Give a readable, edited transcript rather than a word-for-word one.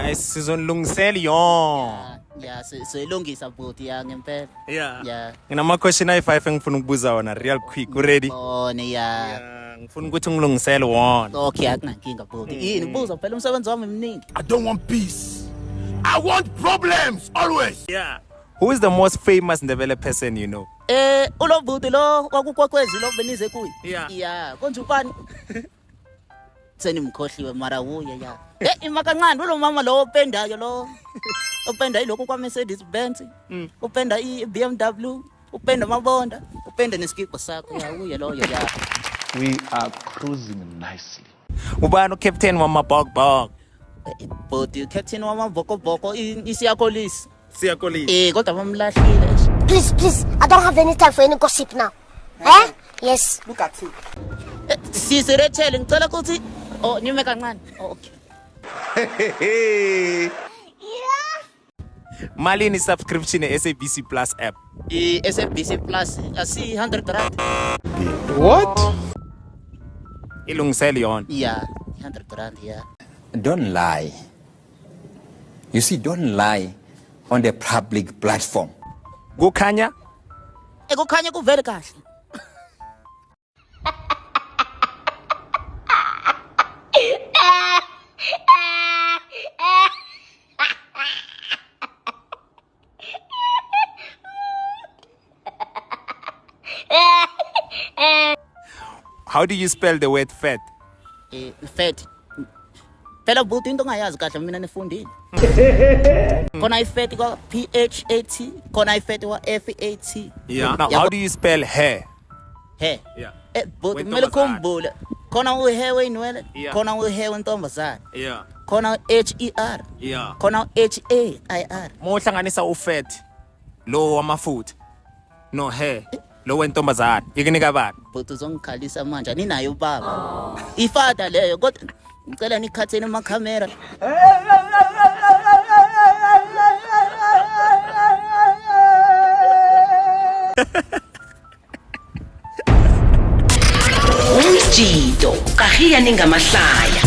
Nice, sizonilungisela yon. Yeah, soyilungisa bhuti ya ngempela. Yeah. Nginama question ayi5 engifuna ukubuza wona real quick. Ready? Yeah. Ngifuna ukuthi ungilungisele wona. Okay, akunankinga bhuti. Yini buza phela umsebenzi wami mningi. I don't want peace. I want problems always. Yeah. Who is the most famous Ndebele person you know? Ulo bhuti lo wakukwakwezi lo benize kuyi. Yeah. Konje upani? Seni mkhohliwe mara uye ya. Imakancane ulo mama lo opendayo lo. Upenda ilokho kwa Mercedes Benz. Upenda iBMW, upenda mabonda, upenda neskipo sakho ya uye loyo ya. We are cruising nicely. Ubani captain wamabhokbhok? But captain wamabhokobhoko isiyakolisi. Siyakolisi. Kodwa bamlahlile. Please, I don't have any time for any gossip now. Eh? Yes. Look at him. Sisirethele ngicela ukuthi nyume kancane. Okay. Malini subscription SABC Plus app. SABC Plus asi 100 rand. What? Ilungisele yon. Yeah, 100 rand, yeah. Don't lie. You see, don't lie on the public platform. Kukhanya? Kukhanya kuvele kahle. How do you spell the word fat? Fat. Phela bhuti into ongayazi kahle mina nifundile. Khona ifat kwa PHAT, khona ifat kwa FAT. Yeah. Now, how do you spell hair? Hair. Yeah. Bhuti kumele khumbule. Khona uhair wenwele, Yeah. khona uhair wentombazana. Yeah. Khona HER. Yeah. Khona HAIR. Mohlanganisa ufat lo wamafutha no hair lo wentombazana. Ikunika bani? Bhuti uzongikhalisa manje ninayo ubaba. Ifada leyo kodwa ngicela nikhatheni amakhamera. Umjido kahiya ningamahlaya.